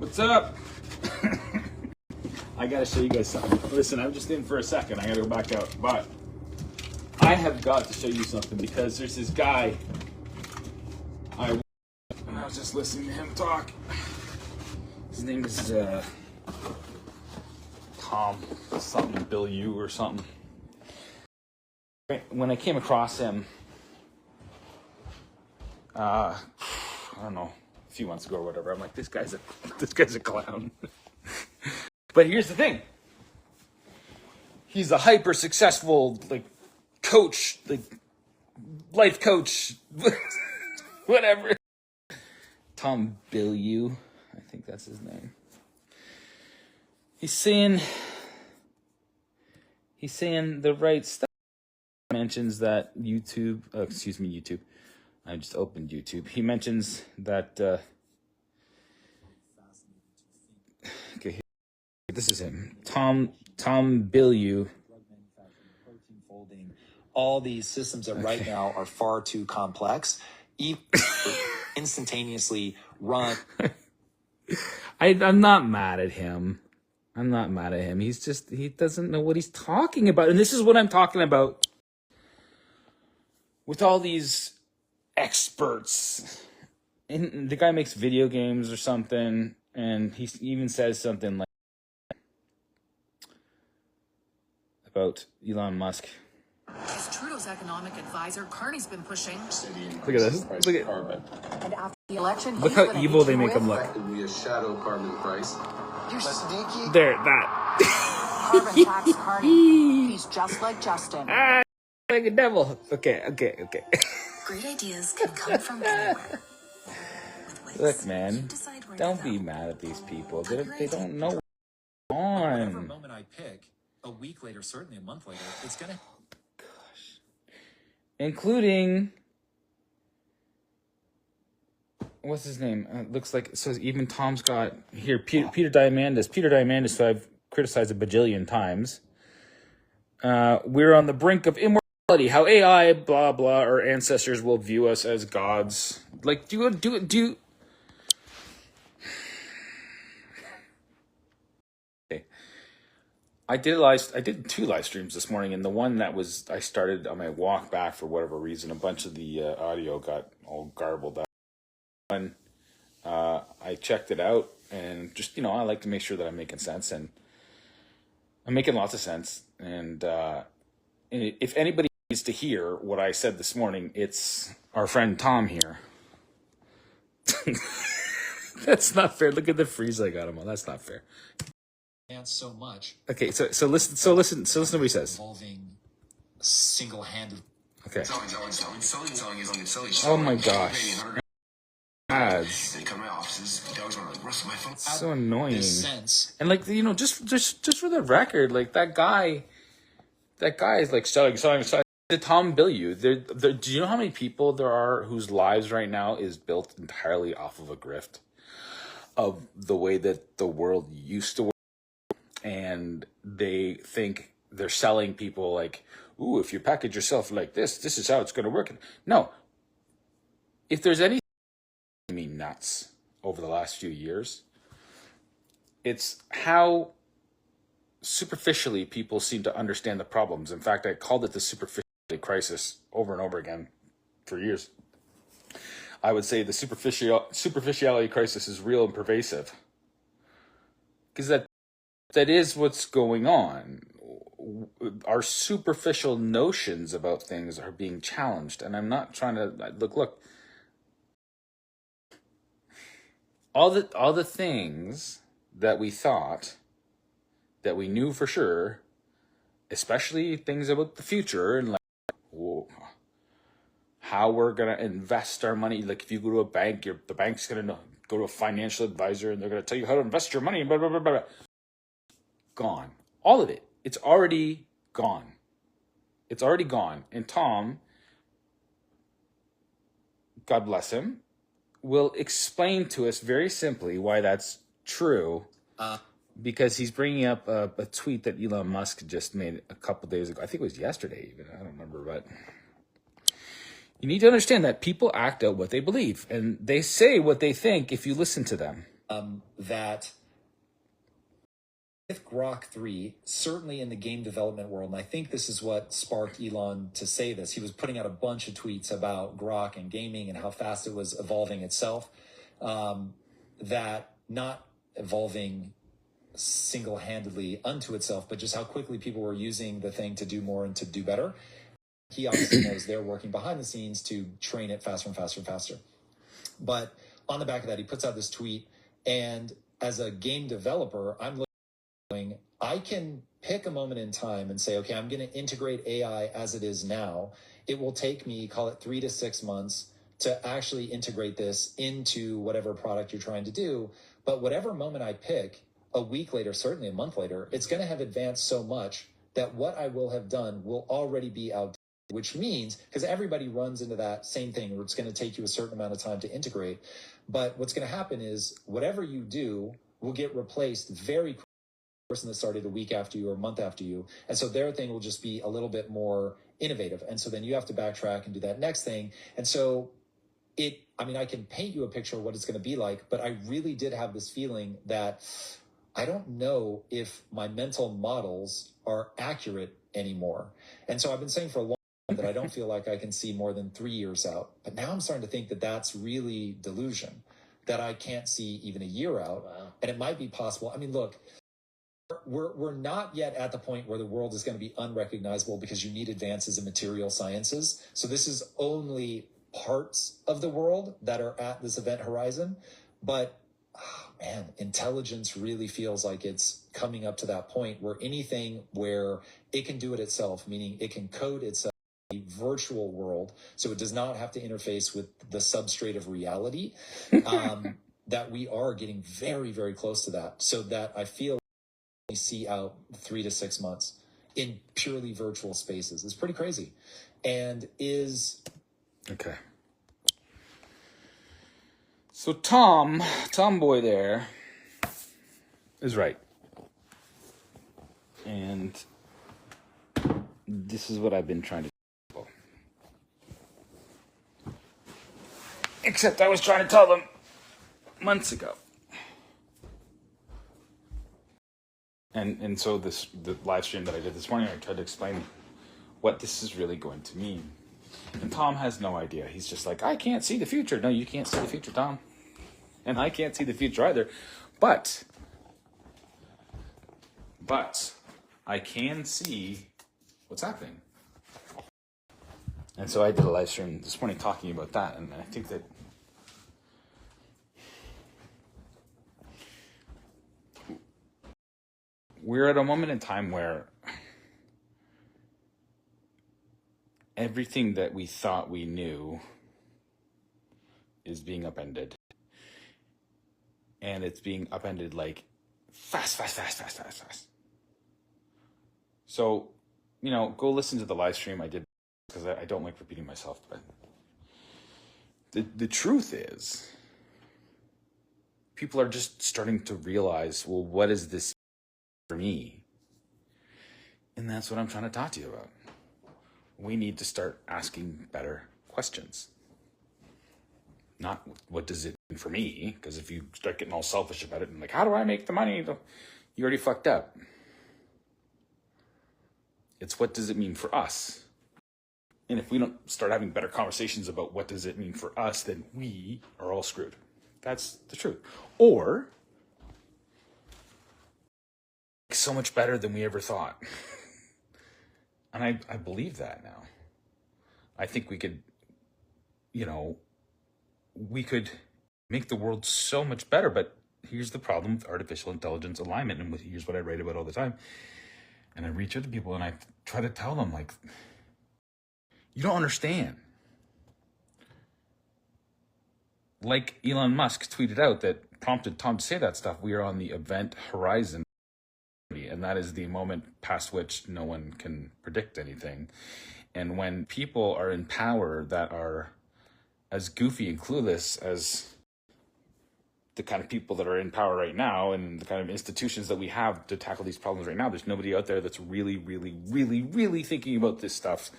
What's up? I gotta show you guys something. Listen, I'm just in for a second. I gotta go back out. But I have got to show you something because there's this guy. I was just listening to him talk. His name is Tom something, Bill U or something. When I came across him, I don't know, a few months ago or whatever, I'm like, this guy's a clown. But here's the thing. He's a hyper successful coach, life coach, whatever. Tom Bilyeu, I think that's his name. He's saying the right stuff. He mentions that YouTube. I just opened YouTube. He mentions that. Okay, this is him. Tom Bilyeu. All these systems that right now are far too complex, instantaneously run. I'm not mad at him. He doesn't know what he's talking about. And this is what I'm talking about with all these experts. And the guy makes video games or something, and he even says something like about Elon Musk. As Trudeau's economic advisor, Carney's been pushing. Look at this. Look at carbon. And after the election, look how evil they make him look. Effectively a shadow carbon price. You're sneaky. There, that. Carbon tax Carney. He's just like Justin. Like a devil. Okay. Great ideas can come from anywhere. Look, man, don't be mad at these people. They don't know what's on. Whatever moment I pick, a week later, certainly a month later, it's gonna. Gosh. Including, what's his name? Looks like, so even Tom's got here. Peter Diamandis, who I've criticized a bajillion times. We're on the brink of immortality. How AI, blah blah, our ancestors will view us as gods. Like, do you? Okay. I did 2 live streams this morning, and the one that I started on my walk back for whatever reason, a bunch of the audio got all garbled up. And I checked it out, and just I like to make sure that I'm making sense, and I'm making lots of sense. And if anybody needs to hear what I said this morning, it's our friend Tom here. That's not fair. Look at the freeze I got him on. That's not fair. So much. Okay, so listen to what he says. Involving single-handed. Okay. Selling. Oh my gosh. Ads. They come to my offices. Dogs want to rustle my phone. So annoying. Sense. And just for the record, that guy is selling. The Tom Bilyeu. Do you know how many people there are whose lives right now is built entirely off of a grift of the way that the world used to work? And they think they're selling people ooh, if you package yourself like this is how it's going to work. No. If there's anything that made me nuts over the last few years, it's how superficially people seem to understand the problems. In fact, I called it the superficiality crisis over and over again for years. I would say the superficiality crisis is real and pervasive. Because that is what's going on. Our superficial notions about things are being challenged. And I'm not trying to look. All the things that we thought that we knew for sure, especially things about the future and how we're gonna invest our money. Like if you go to a bank, the bank's gonna go to a financial advisor and they're gonna tell you how to invest your money. Blah blah blah blah. Gone. All of it. It's already gone. And Tom, God bless him, will explain to us very simply why that's true. Because he's bringing up a tweet that Elon Musk just made a couple days ago. I think it was yesterday even. I don't remember, but you need to understand that people act out what they believe, and they say what they think if you listen to them. that with Grok 3, certainly in the game development world, and I think this is what sparked Elon to say this. He was putting out a bunch of tweets about Grok and gaming and how fast it was evolving itself, that not evolving single-handedly unto itself, but just how quickly people were using the thing to do more and to do better. He obviously knows they're working behind the scenes to train it faster and faster and faster. But on the back of that, he puts out this tweet, and as a game developer, I can pick a moment in time and say, okay, I'm going to integrate AI as it is now. It will take me, call it 3 to 6 months to actually integrate this into whatever product you're trying to do. But whatever moment I pick, a week later, certainly a month later, it's going to have advanced so much that what I will have done will already be outdated, which means, because everybody runs into that same thing where it's going to take you a certain amount of time to integrate. But what's going to happen is whatever you do will get replaced very quickly by the person that started a week after you or a month after you. And so their thing will just be a little bit more innovative. And so then you have to backtrack and do that next thing. And so I can paint you a picture of what it's going to be like, but I really did have this feeling that I don't know if my mental models are accurate anymore. And so I've been saying for a long time that I don't feel like I can see more than 3 years out. But now I'm starting to think that that's really delusion, that I can't see even a year out. Wow. And it might be possible. I mean, look, we're not yet at the point where the world is going to be unrecognizable because you need advances in material sciences. So this is only parts of the world that are at this event horizon. But man, intelligence really feels like it's coming up to that point where anything where it can do it itself, meaning it can code itself, a virtual world, so it does not have to interface with the substrate of reality, that we are getting very, very close to that. So that I feel we see out 3 to 6 months in purely virtual spaces. It's pretty crazy. And is... Okay. So Tom Boy there is right. And this is what I've been trying to do. Except I was trying to tell them months ago. And so the live stream that I did this morning, I tried to explain what this is really going to mean. And Tom has no idea. He's just like, I can't see the future. No, you can't see the future, Tom. And I can't see the future either. But I can see what's happening. And so I did a live stream this morning talking about that. And I think that we're at a moment in time where everything that we thought we knew is being upended. And it's being upended like fast. So, go listen to the live stream I did, because I don't like repeating myself. But the truth is, people are just starting to realize, well, what is this for me? And that's what I'm trying to talk to you about. We need to start asking better questions. Not what does it mean for me? Because if you start getting all selfish about it and like, how do I make the money? You already fucked up. It's what does it mean for us? And if we don't start having better conversations about what does it mean for us, then we are all screwed. That's the truth. Or so much better than we ever thought. And I believe that now. I think we could, we could make the world so much better. But here's the problem with artificial intelligence alignment. And here's what I write about all the time. And I reach out to people and I try to tell them, like, you don't understand. Like Elon Musk tweeted out that prompted Tom to say that stuff, we are on the event horizon. And that is the moment past which no one can predict anything. And when people are in power that are as goofy and clueless as the kind of people that are in power right now and the kind of institutions that we have to tackle these problems right now, there's nobody out there that's really, really, really, really thinking about this stuff.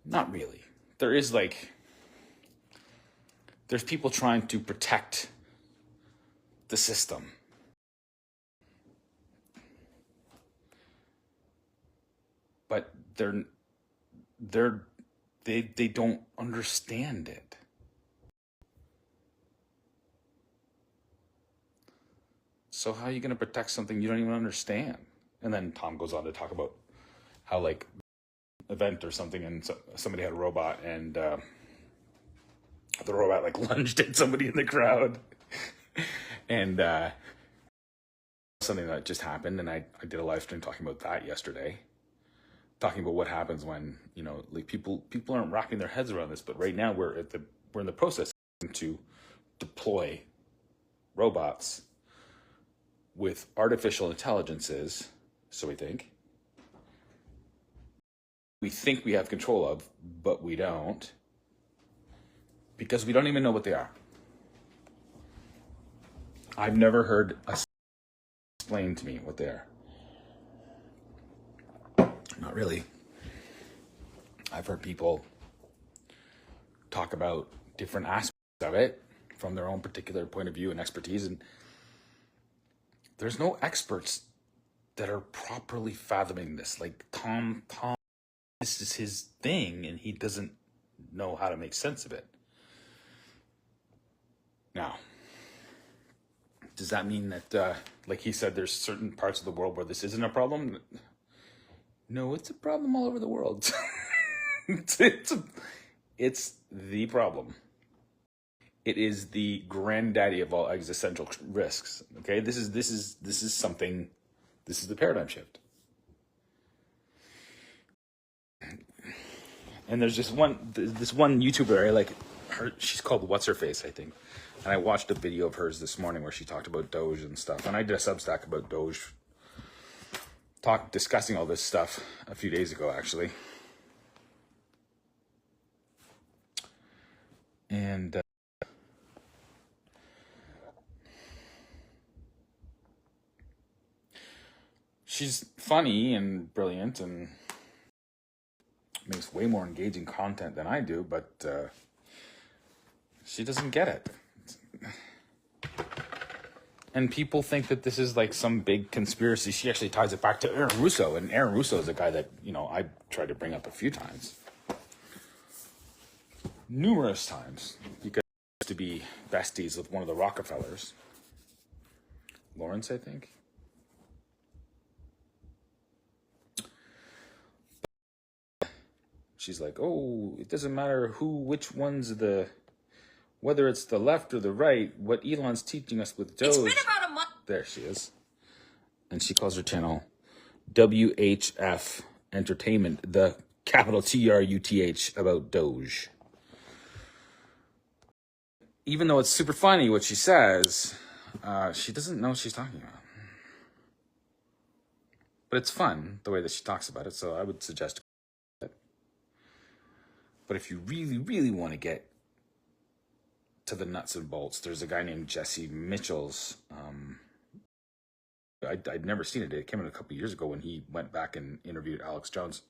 Not really. There's people trying to protect the system. But they don't understand it. So how are you going to protect something you don't even understand? And then Tom goes on to talk about how, like, event or something, and somebody had a robot, and the robot like lunged at somebody in the crowd, and something that just happened. And I did a live stream talking about that yesterday, talking about what happens when, you know, like people aren't wrapping their heads around this, but right now we're in the process to deploy robots with artificial intelligences. So we think we have control of, but we don't, because we don't even know what they are. I've never heard explain to me what they are. Not really. I've heard people talk about different aspects of it from their own particular point of view and expertise, and there's no experts that are properly fathoming this. Like Tom, this is his thing, and he doesn't know how to make sense of it. Now, does that mean that, like he said, there's certain parts of the world where this isn't a problem? No, it's a problem all over the world. It's the problem. It is the granddaddy of all existential risks. Okay, this is something. This is the paradigm shift. And there's this one YouTuber I like. She's called What's Her Face, I think. And I watched a video of hers this morning where she talked about DOGE and stuff. And I did a Substack about DOGE, discussing all this stuff a few days ago, actually. And she's funny and brilliant and makes way more engaging content than I do, but she doesn't get it. And people think that this is like some big conspiracy. She actually ties it back to Aaron Russo, and Aaron Russo is a guy that, you know, I tried to bring up a few times. Numerous times, because he used to be besties with one of the Rockefellers. Lawrence, I think. She's like, oh, it doesn't matter which one's whether it's the left or the right, what Elon's teaching us with DOGE. It's been about a month. There she is. And she calls her channel WHF Entertainment, the capital TRUTH about DOGE. Even though it's super funny what she says, she doesn't know what she's talking about. But it's fun, the way that she talks about it, so I would suggest it. But if you really, really want to get to the nuts and bolts, there's a guy named Jesse Mitchell's. I'd never seen it. It came out a couple years ago when he went back and interviewed Alex Jones.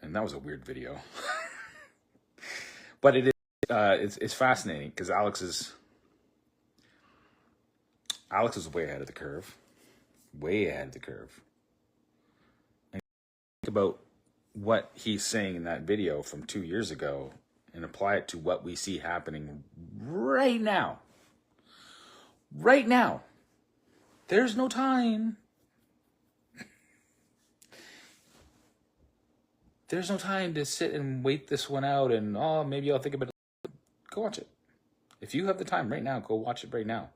And that was a weird video. But it is, it's fascinating because Alex is way ahead of the curve. Way ahead of the curve. And think about what he's saying in that video from 2 years ago and apply it to what we see happening right now. Right now. There's no time. There's no time to sit and wait this one out and, oh, maybe I'll think about it. Go watch it. If you have the time right now, go watch it right now.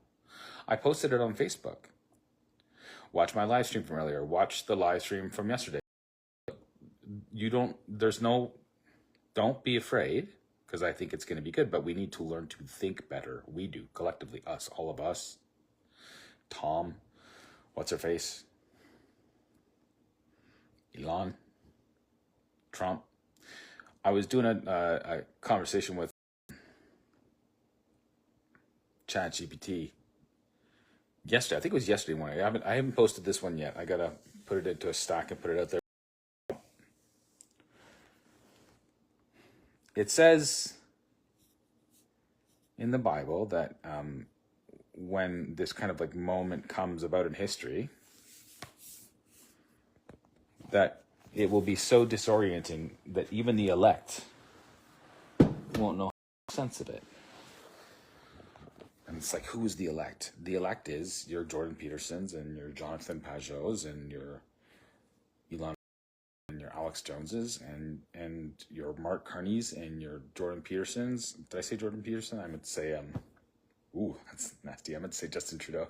I posted it on Facebook. Watch my live stream from earlier. Watch the live stream from yesterday. Don't be afraid, because I think it's going to be good, but we need to learn to think better. We do, collectively, us, all of us. Tom, what's her face? Elon, Trump. I was doing a conversation with ChatGPT yesterday. I think it was yesterday morning. I haven't posted this one yet. I gotta put it into a stack and put it out there. It says in the Bible that when this kind of like moment comes about in history, that it will be so disorienting that even the elect won't know the sense of it. And it's like, who is the elect? The elect is your Jordan Petersons and your Jonathan Pageaus and your Elon and your Alex Joneses and your Mark Carneys and your Jordan Petersons. Did I say Jordan Peterson? I meant to say ooh, that's nasty. I meant to say Justin Trudeau.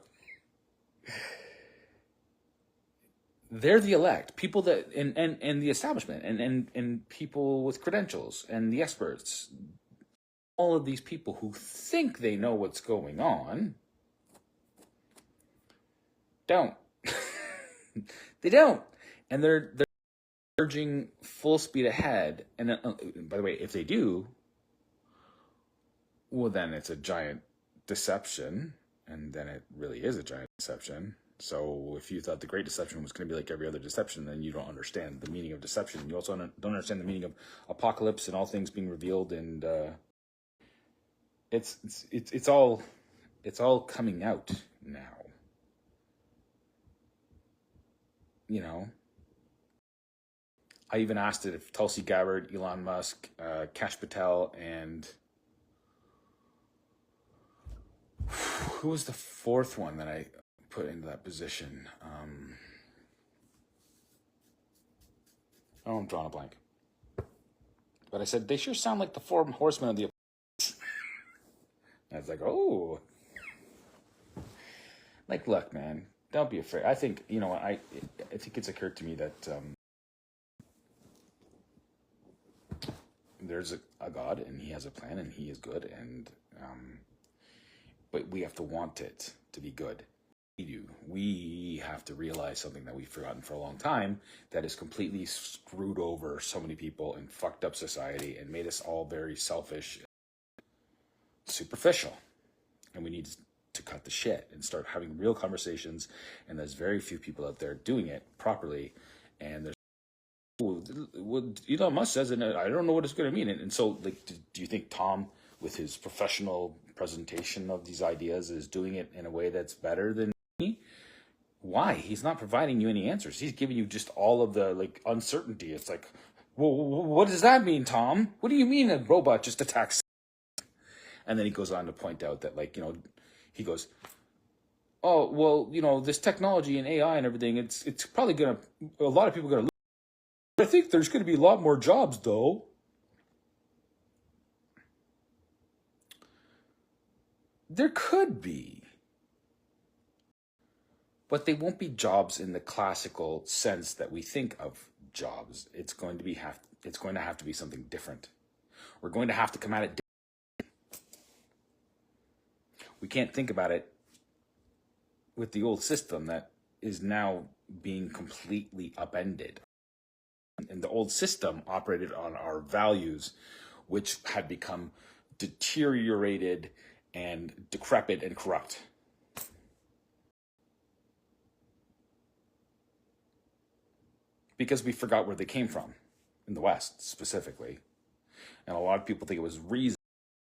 They're the elect, people that and the establishment and people with credentials and the experts. All of these people who think they know what's going on don't. They don't, and they're urging full speed ahead. And by the way, if they do, well, then it's a giant deception, and then it really is a giant deception. So if you thought the Great Deception was going to be like every other deception, then you don't understand the meaning of deception. You also don't understand the meaning of apocalypse and all things being revealed, and it's all coming out now. You know, I even asked it if Tulsi Gabbard, Elon Musk, Kash Patel, and who was the fourth one that I put into that position? I'm drawing a blank. But I said, they sure sound like the four horsemen of the apocalypse. I was like, oh. Like, look, man, don't be afraid. I think, I think it's occurred to me that there's a God, and he has a plan, and he is good, and but we have to want it to be good. We do. We have to realize something that we've forgotten for a long time, that has completely screwed over so many people and fucked up society and made us all very selfish, superficial. And we need to cut the shit and start having real conversations. And there's very few people out there doing it properly. And there's what Elon Musk says, and I don't know what it's going to mean. And so, like, do you think Tom, with his professional presentation of these ideas, is doing it in a way that's better than me? Why? He's not providing you any answers. He's giving you just all of the like uncertainty. It's like, well, what does that mean, Tom? What do you mean a robot just attacks? And then he goes on to point out that, like, he goes, oh, well, this technology and AI and everything, it's probably a lot of people are gonna lose. I think there's going to be a lot more jobs, though. There could be. But they won't be jobs in the classical sense that we think of jobs. It's going to have to be something different. We're going to have to come at it differently. We can't think about it with the old system that is now being completely upended. And the old system operated on our values, which had become deteriorated and decrepit and corrupt. Because we forgot where they came from, in the West specifically. And a lot of people think it was reason,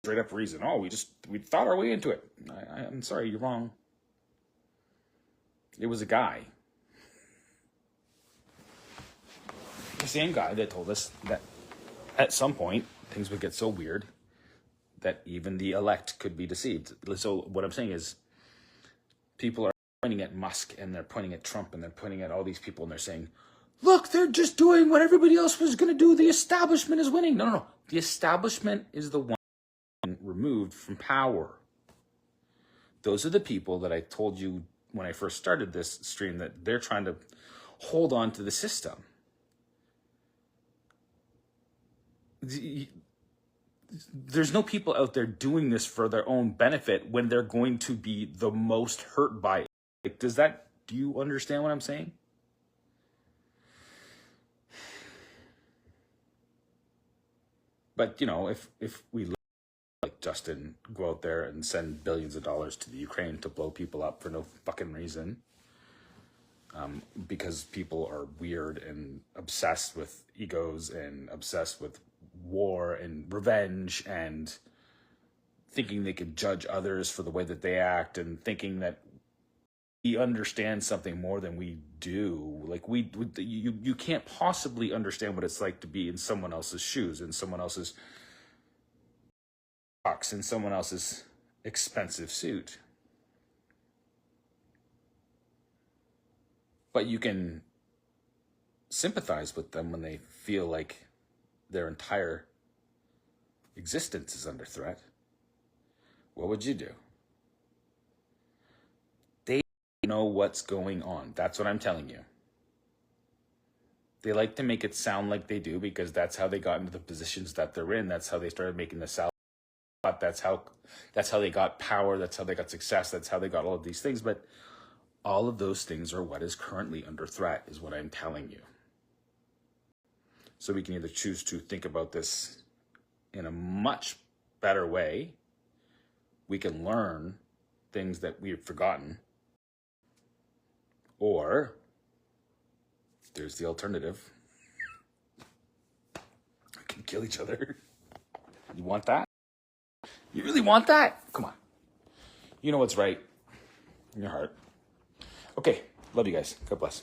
straight up reason. Oh, we thought our way into it. I'm sorry, you're wrong. It was a guy. The same guy that told us that at some point things would get so weird that even the elect could be deceived. So what I'm saying is, people are pointing at Musk and they're pointing at Trump and they're pointing at all these people and they're saying, look, they're just doing what everybody else was going to do. The establishment is winning. No. The establishment is the one removed from power. Those are the people that I told you when I first started this stream, that they're trying to hold on to the system. There's no people out there doing this for their own benefit when they're going to be the most hurt by it. Like, do you understand what I'm saying? But, if we like Justin go out there and send billions of dollars to the Ukraine to blow people up for no fucking reason, because people are weird and obsessed with egos and obsessed with war and revenge and thinking they can judge others for the way that they act, and thinking that we understand something more than we do. Like you can't possibly understand what it's like to be in someone else's shoes, in someone else's box, in someone else's expensive suit. But you can sympathize with them when they feel like their entire existence is under threat. What would you do? They know what's going on. That's what I'm telling you. They like to make it sound like they do because that's how they got into the positions that they're in. That's how they started making the salary. That's how they got power. That's how they got success. That's how they got all of these things. But all of those things are what is currently under threat, is what I'm telling you. So we can either choose to think about this in a much better way. We can learn things that we've forgotten. Or there's the alternative. We can kill each other. You want that? You really want that? Come on. You know what's right in your heart. Okay, love you guys. God bless.